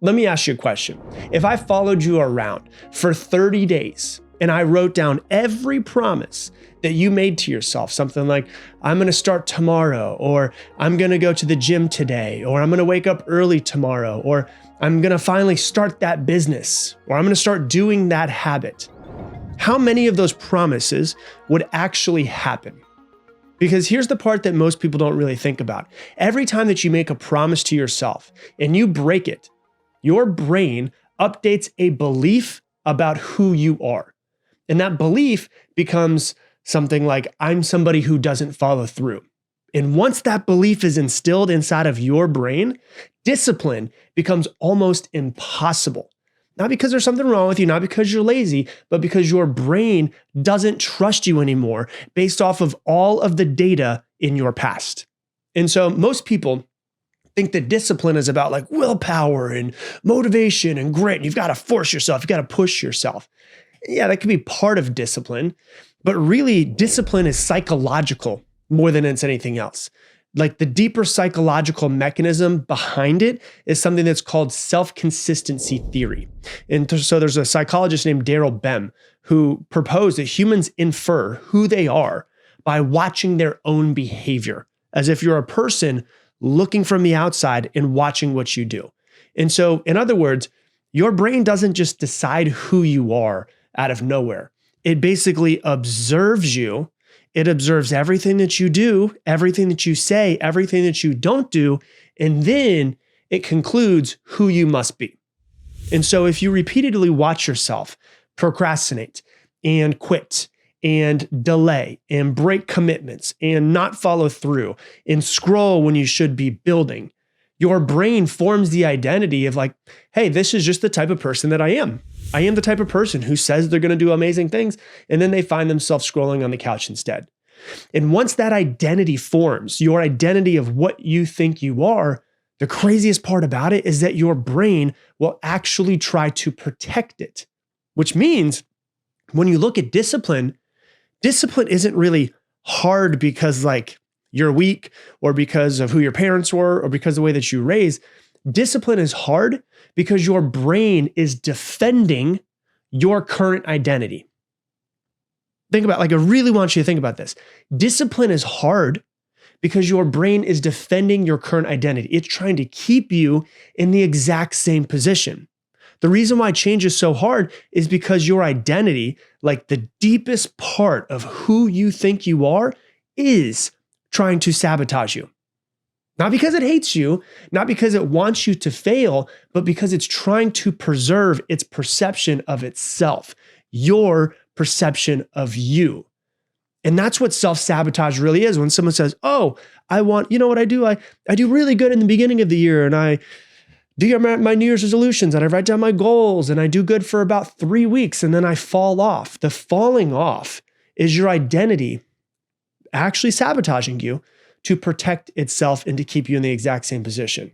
Let me ask you a question. If I followed you around for 30 days and I wrote down every promise that you made to yourself, something like, I'm going to start tomorrow, or I'm going to go to the gym today, or I'm going to wake up early tomorrow, or I'm going to finally start that business, or I'm going to start doing that habit. How many of those promises would actually happen? Because here's the part that most people don't really think about. Every time that you make a promise to yourself and you break it, your brain updates a belief about who you are. And that belief becomes something like, I'm somebody who doesn't follow through. And once that belief is instilled inside of your brain, discipline becomes almost impossible. Not because there's something wrong with you, not because you're lazy, but because your brain doesn't trust you anymore based off of all of the data in your past. And so most people think that discipline is about like willpower and motivation and grit. And you've got to force yourself, you've got to push yourself. Yeah, that can be part of discipline, but really discipline is psychological more than it's anything else. Like the deeper psychological mechanism behind it is something that's called self-consistency theory. And so there's a psychologist named Daryl Bem who proposed that humans infer who they are by watching their own behavior, as if you're a person looking from the outside and watching what you do. And so, in other words, your brain doesn't just decide who you are out of nowhere. It basically observes you. It observes everything that you do, everything that you say, everything that you don't do, and then it concludes who you must be. And so if you repeatedly watch yourself procrastinate and quit and delay and break commitments and not follow through and scroll when you should be building, your brain forms the identity of like, hey, this is just the type of person that I am. I am the type of person who says they're going to do amazing things, and then they find themselves scrolling on the couch instead. And once that identity forms, your identity of what you think you are, the craziest part about it is that your brain will actually try to protect it, which means when you look at discipline, discipline isn't really hard because like you're weak or because of who your parents were or because of the way that you raise. Discipline is hard because your brain is defending your current identity. Think about, like, I really want you to think about this. Discipline is hard because your brain is defending your current identity. It's trying to keep you in the exact same position. The reason why change is so hard is because your identity, like the deepest part of who you think you are, is trying to sabotage you. Not because it hates you, not because it wants you to fail, but because it's trying to preserve its perception of itself, your perception of you. And that's what self-sabotage really is. When someone says, oh, I want, you know what I do? I do really good in the beginning of the year, and I do my New Year's resolutions, and I write down my goals, and I do good for about 3 weeks, and then I fall off. The falling off is your identity actually sabotaging you to protect itself and to keep you in the exact same position.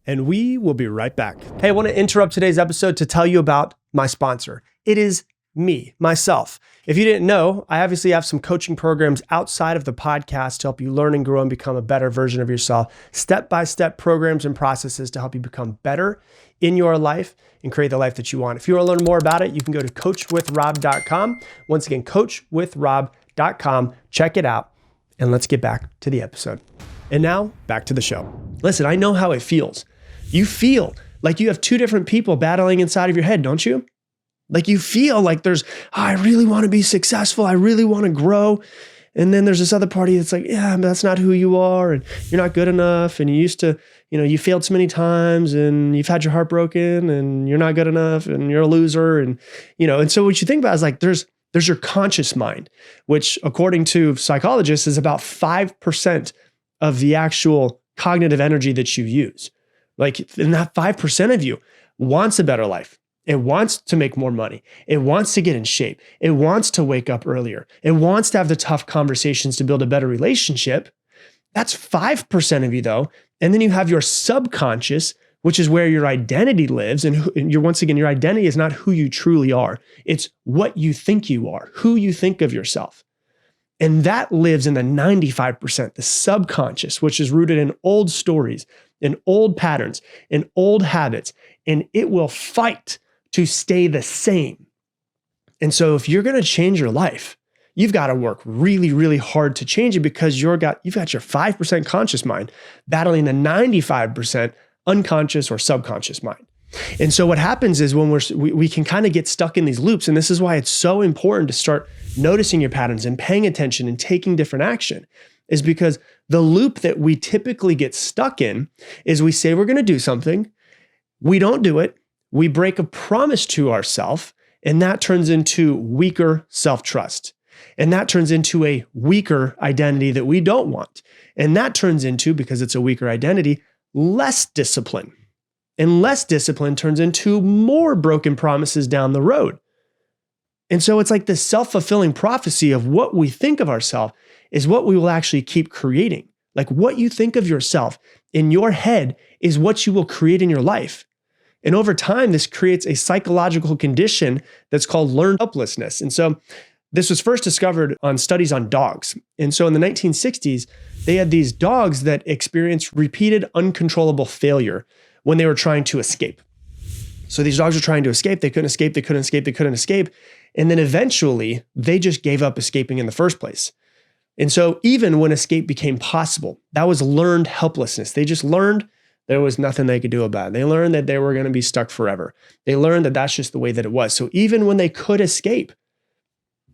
And we will be right back. Hey, I want to interrupt today's episode to tell you about my sponsor. It is me, myself. If you didn't know, I obviously have some coaching programs outside of the podcast to help you learn and grow and become a better version of yourself. Step-by-step programs and processes to help you become better in your life and create the life that you want. If you want to learn more about it, you can go to coachwithrob.com. Once again, coachwithrob.com. Check it out. And let's get back to the episode. And now back to the show. Listen, I know how it feels. You feel like you have two different people battling inside of your head, don't you? Like you feel like there's, I really want to be successful. I really want to grow. And then there's this other party that's like, yeah, but that's not who you are. And you're not good enough. And you used to, you failed so many times and you've had your heart broken and you're not good enough and you're a loser. And, and so what you think about is like, there's your conscious mind, which according to psychologists is about 5% of the actual cognitive energy that you use. Like, and that 5% of you wants a better life. It wants to make more money. It wants to get in shape. It wants to wake up earlier. It wants to have the tough conversations to build a better relationship. That's 5% of you though. And then you have your subconscious, which is where your identity lives. And once again, your identity is not who you truly are. It's what you think you are, who you think of yourself. And that lives in the 95%, the subconscious, which is rooted in old stories, in old patterns, in old habits, and it will fight to stay the same. And so if you're going to change your life, you've got to work really, really hard to change it, because you've got your 5% conscious mind battling the 95% unconscious or subconscious mind. And so what happens is when we can kind of get stuck in these loops, and this is why it's so important to start noticing your patterns and paying attention and taking different action, is because the loop that we typically get stuck in is we say we're going to do something, we don't do it, we break a promise to ourselves, and that turns into weaker self-trust. And that turns into a weaker identity that we don't want. And that turns into, because it's a weaker identity, less discipline. And less discipline turns into more broken promises down the road. And so it's like this self-fulfilling prophecy of what we think of ourselves is what we will actually keep creating. Like what you think of yourself in your head is what you will create in your life. And over time, this creates a psychological condition that's called learned helplessness. And so this was first discovered on studies on dogs. And so in the 1960s, they had these dogs that experienced repeated uncontrollable failure when they were trying to escape. So these dogs were trying to escape. They couldn't escape. They couldn't escape. They couldn't escape. And then eventually, they just gave up escaping in the first place. And so even when escape became possible, that was learned helplessness. They just learned there was nothing they could do about it. They learned that they were going to be stuck forever. They learned that that's just the way that it was. So even when they could escape,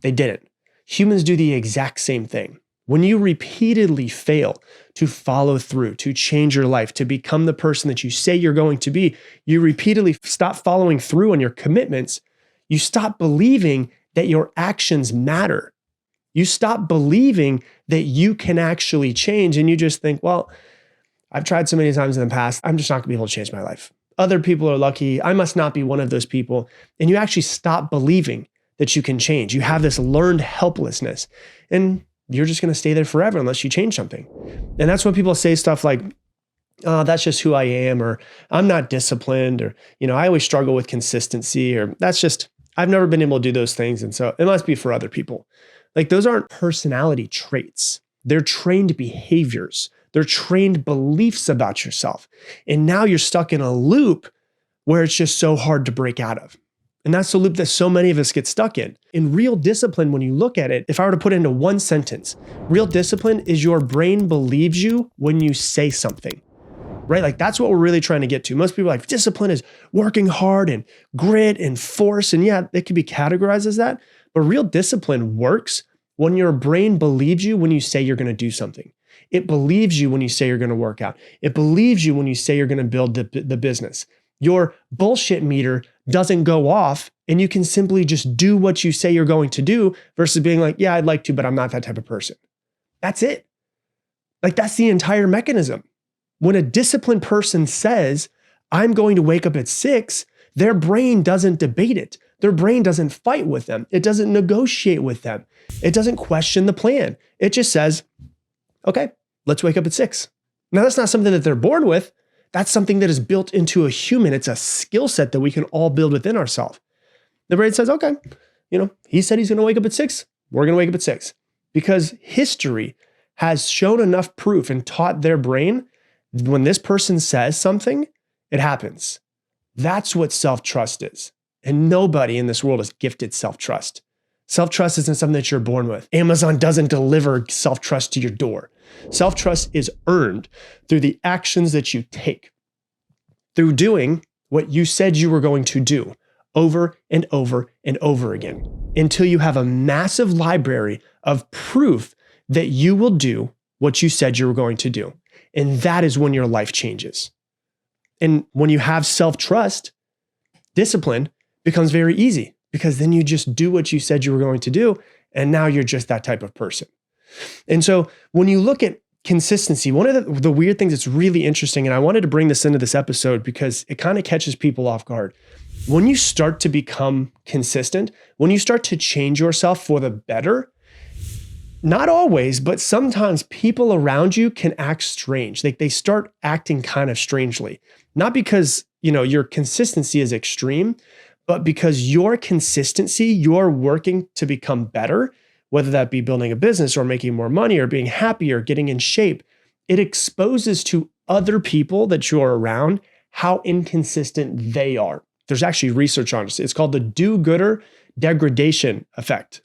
they didn't. Humans do the exact same thing. When you repeatedly fail to follow through, to change your life, to become the person that you say you're going to be, you repeatedly stop following through on your commitments. You stop believing that your actions matter. You stop believing that you can actually change, and you just think, well, I've tried so many times in the past, I'm just not gonna be able to change my life. Other people are lucky. I must not be one of those people. And you actually stop believing that you can change. You have this learned helplessness, and you're just going to stay there forever unless you change something. And that's when people say stuff like, oh, that's just who I am, or I'm not disciplined, or, I always struggle with consistency, or I've never been able to do those things. And so it must be for other people. Like those aren't personality traits. They're trained behaviors. They're trained beliefs about yourself. And now you're stuck in a loop where it's just so hard to break out of. And that's the loop that so many of us get stuck in. In real discipline, when you look at it, if I were to put it into one sentence, real discipline is your brain believes you when you say something, right? Like that's what we're really trying to get to. Most people are like, discipline is working hard and grit and force. And yeah, it can be categorized as that. But real discipline works when your brain believes you when you say you're going to do something. It believes you when you say you're going to work out. It believes you when you say you're going to build the business. Your bullshit meter doesn't go off, and you can simply just do what you say you're going to do versus being like, yeah, I'd like to, but I'm not that type of person. That's it. Like that's the entire mechanism. When a disciplined person says, I'm going to wake up at 6, their brain doesn't debate it. Their brain doesn't fight with them. It doesn't negotiate with them. It doesn't question the plan. It just says, okay, let's wake up at 6. Now that's not something that they're born with. That's something that is built into a human. It's a skill set that we can all build within ourselves. The brain says, okay, he said he's going to wake up at 6. We're going to wake up at 6. Because history has shown enough proof and taught their brain when this person says something, it happens. That's what self-trust is. And nobody in this world is gifted self-trust. Self-trust isn't something that you're born with. Amazon doesn't deliver self-trust to your door. Self-trust is earned through the actions that you take, through doing what you said you were going to do over and over and over again, until you have a massive library of proof that you will do what you said you were going to do. And that is when your life changes. And when you have self-trust, discipline becomes very easy, because then you just do what you said you were going to do, and now you're just that type of person. And so when you look at consistency, one of the weird things that's really interesting, and I wanted to bring this into this episode because it kind of catches people off guard. When you start to become consistent, when you start to change yourself for the better, not always, but sometimes people around you can act strange. They start acting kind of strangely, not because, your consistency is extreme, but because your consistency, you're working to become better, whether that be building a business or making more money or being happy or getting in shape, it exposes to other people that you're around how inconsistent they are. There's actually research on it. It's called the do-gooder degradation effect.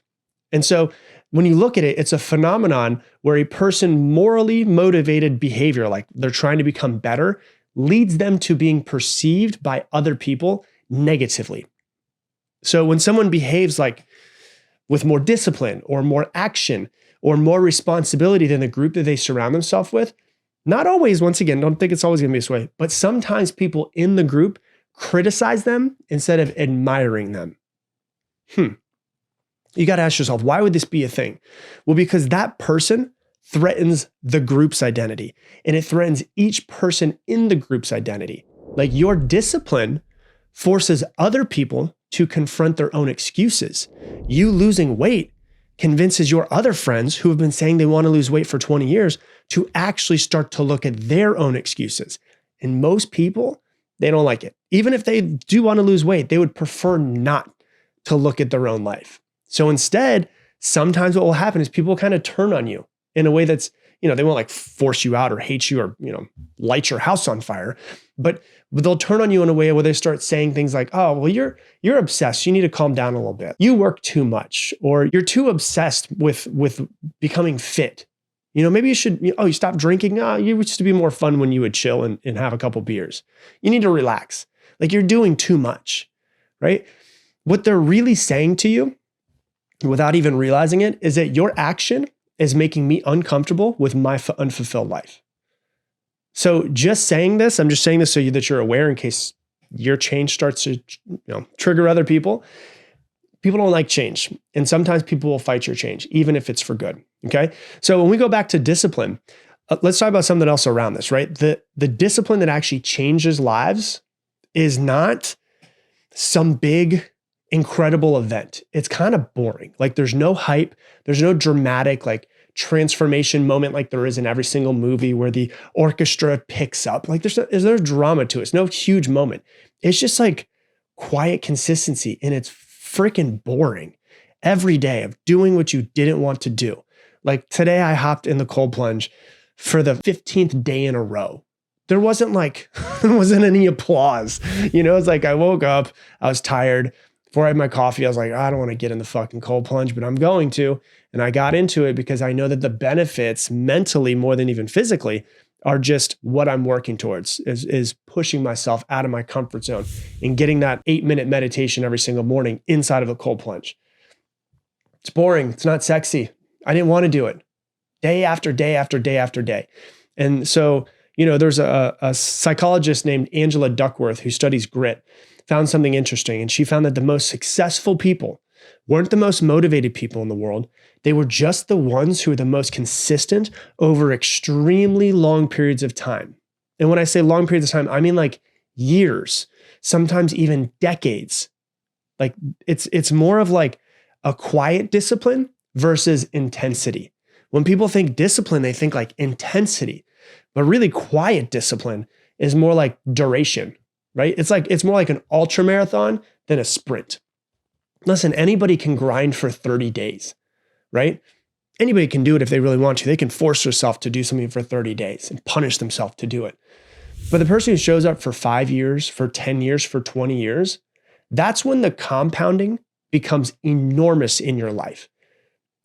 And so when you look at it, it's a phenomenon where a person morally motivated behavior, like they're trying to become better, leads them to being perceived by other people negatively. So when someone behaves like with more discipline or more action or more responsibility than the group that they surround themselves with, not always, once again, don't think it's always going to be this way, but sometimes people in the group criticize them instead of admiring them. You got to ask yourself, why would this be a thing? Well, because that person threatens the group's identity, and it threatens each person in the group's identity. Like your discipline forces other people to confront their own excuses. You losing weight convinces your other friends who have been saying they want to lose weight for 20 years to actually start to look at their own excuses. And most people, they don't like it. Even if they do want to lose weight, they would prefer not to look at their own life. So instead, sometimes what will happen is people kind of turn on you in a way that's, they won't like force you out or hate you or, light your house on fire, but they'll turn on you in a way where they start saying things like, oh, well, you're obsessed. You need to calm down a little bit. You work too much, or you're too obsessed with becoming fit. Maybe you should, you stop drinking. You used to be more fun when you would chill and have a couple beers. You need to relax. Like you're doing too much, right? What they're really saying to you, without even realizing it, is that your action is making me uncomfortable with my unfulfilled life. So just saying this, I'm just saying this so that you're aware in case your change starts to trigger other people. People don't like change. And sometimes people will fight your change, even if it's for good. Okay. So when we go back to discipline, let's talk about something else around this, right? The discipline that actually changes lives is not some big, incredible event. It's kind of boring. Like there's no hype. There's no dramatic like transformation moment like there is in every single movie where the orchestra picks up. Like there's no drama to it. It's no huge moment. It's just like quiet consistency, and it's freaking boring every day of doing what you didn't want to do. Like today I hopped in the cold plunge for the 15th day in a row. There wasn't any applause. It's like I woke up, I was tired. Before I had my coffee, I was like, I don't want to get in the fucking cold plunge, but I'm going to. And I got into it because I know that the benefits mentally more than even physically are just what I'm working towards, is pushing myself out of my comfort zone and getting that 8-minute meditation every single morning inside of a cold plunge. It's boring. It's not sexy. I didn't want to do it day after day after day after day. And so, there's a psychologist named Angela Duckworth who studies grit, found something interesting. And she found that the most successful people weren't the most motivated people in the world. They were just the ones who were the most consistent over extremely long periods of time. And when I say long periods of time, I mean like years, sometimes even decades. Like it's more of like a quiet discipline versus intensity. When people think discipline, they think like intensity, but really quiet discipline is more like duration. Right? It's more like an ultra marathon than a sprint. Listen, anybody can grind for 30 days, right? Anybody can do it if they really want to. They can force themselves to do something for 30 days and punish themselves to do it. But the person who shows up for 5 years, for 10 years, for 20 years, that's when the compounding becomes enormous in your life.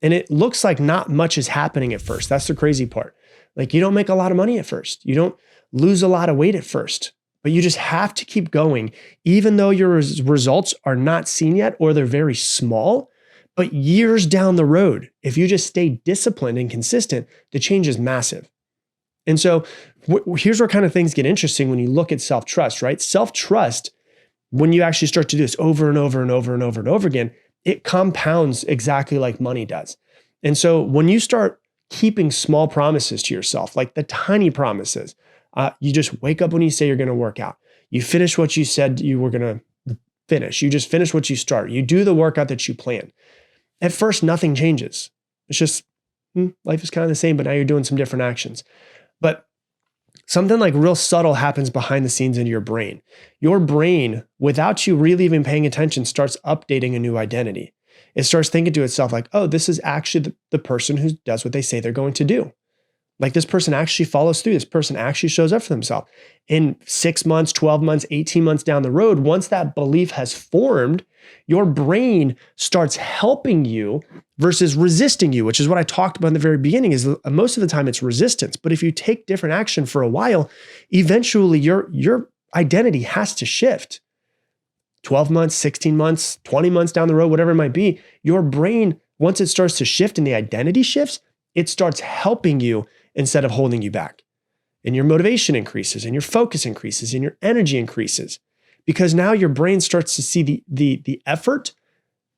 And it looks like not much is happening at first. That's the crazy part. Like you don't make a lot of money at first. You don't lose a lot of weight at first. But you just have to keep going, even though your results are not seen yet, or they're very small. But years down the road, if you just stay disciplined and consistent, the change is massive. And so here's where kind of things get interesting when you look at self-trust, right? Self-trust, when you actually start to do this over and over and over and over and over again, it compounds exactly like money does. And so when you start keeping small promises to yourself, like the tiny promises, you just wake up when you say you're going to work out. You finish what you said you were going to finish. You just finish what you start. You do the workout that you plan. At first, nothing changes. It's just life is kind of the same, but now you're doing some different actions. But something like real subtle happens behind the scenes in your brain. Your brain, without you really even paying attention, starts updating a new identity. It starts thinking to itself like, oh, this is actually the person who does what they say they're going to do. Like this person actually follows through. This person actually shows up for themselves. In 6 months, 12 months, 18 months down the road, once that belief has formed, your brain starts helping you versus resisting you, which is what I talked about in the very beginning, is most of the time it's resistance. But if you take different action for a while, eventually your identity has to shift. 12 months, 16 months, 20 months down the road, whatever it might be, your brain, once it starts to shift and the identity shifts, it starts helping you instead of holding you back. And your motivation increases and your focus increases and your energy increases because now your brain starts to see the effort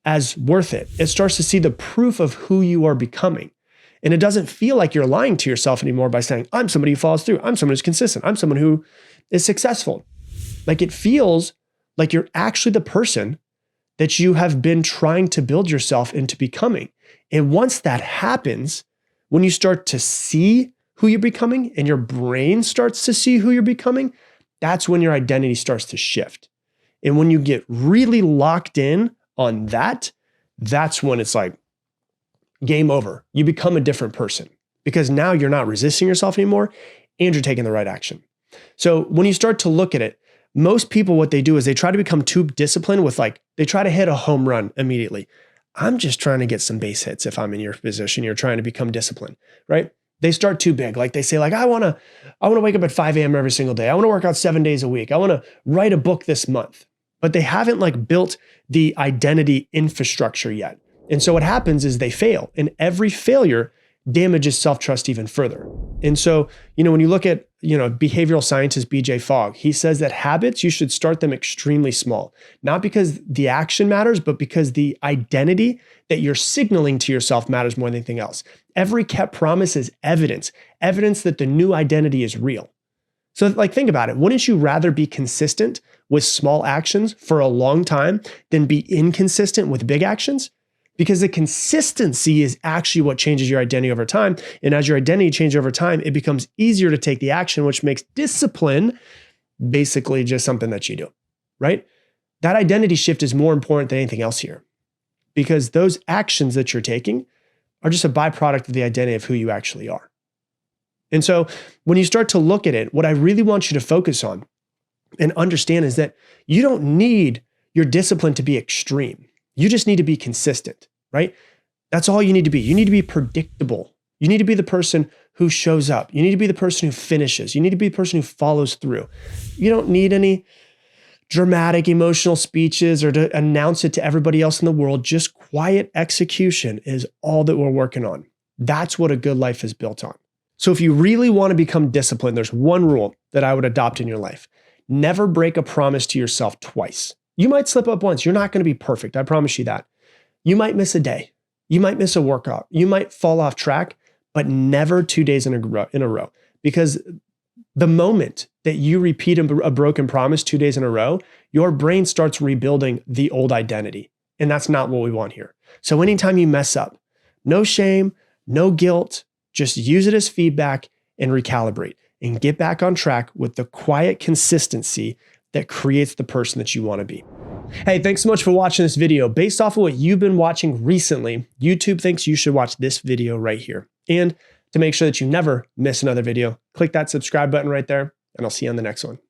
as worth it. It starts to see the proof of who you are becoming. And it doesn't feel like you're lying to yourself anymore by saying, I'm somebody who follows through. I'm someone who's consistent. I'm someone who is successful. Like it feels like you're actually the person that you have been trying to build yourself into becoming. And once that happens, when you start to see who you're becoming and your brain starts to see who you're becoming, that's when your identity starts to shift. And when you get really locked in on that, that's when it's like game over. You become a different person because now you're not resisting yourself anymore and you're taking the right action. So when you start to look at it, most people, what they do is they try to become too disciplined with they try to hit a home run immediately. I'm just trying to get some base hits. If I'm in your position, you're trying to become disciplined, right? They start too big. Like they say, I want to wake up at 5 a.m. every single day. I want to work out 7 days a week. I want to write a book this month, but they haven't built the identity infrastructure yet. And so what happens is they fail, and every failure damages self-trust even further. And so, when you look at, behavioral scientist BJ Fogg, he says that habits, you should start them extremely small, not because the action matters, but because the identity that you're signaling to yourself matters more than anything else. Every kept promise is evidence that the new identity is real. So think about it. Wouldn't you rather be consistent with small actions for a long time than be inconsistent with big actions? Because the consistency is actually what changes your identity over time. And as your identity changes over time, it becomes easier to take the action, which makes discipline basically just something that you do, right? That identity shift is more important than anything else here because those actions that you're taking are just a byproduct of the identity of who you actually are. And so when you start to look at it, what I really want you to focus on and understand is that you don't need your discipline to be extreme. You just need to be consistent, right? That's all you need to be. You need to be predictable. You need to be the person who shows up. You need to be the person who finishes. You need to be the person who follows through. You don't need any dramatic emotional speeches or to announce it to everybody else in the world. Just quiet execution is all that we're working on. That's what a good life is built on. So if you really want to become disciplined, there's one rule that I would adopt in your life. Never break a promise to yourself twice. You might slip up once. You're not going to be perfect. I promise you that. You might miss a day. You might miss a workout. You might fall off track, but never 2 days in a row. Because the moment that you repeat a broken promise 2 days in a row, your brain starts rebuilding the old identity. And that's not what we want here. So anytime you mess up, no shame, no guilt, just use it as feedback and recalibrate and get back on track with the quiet consistency that creates the person that you want to be. Hey, thanks so much for watching this video. Based off of what you've been watching recently, YouTube thinks you should watch this video right here. And to make sure that you never miss another video, click that subscribe button right there, and I'll see you on the next one.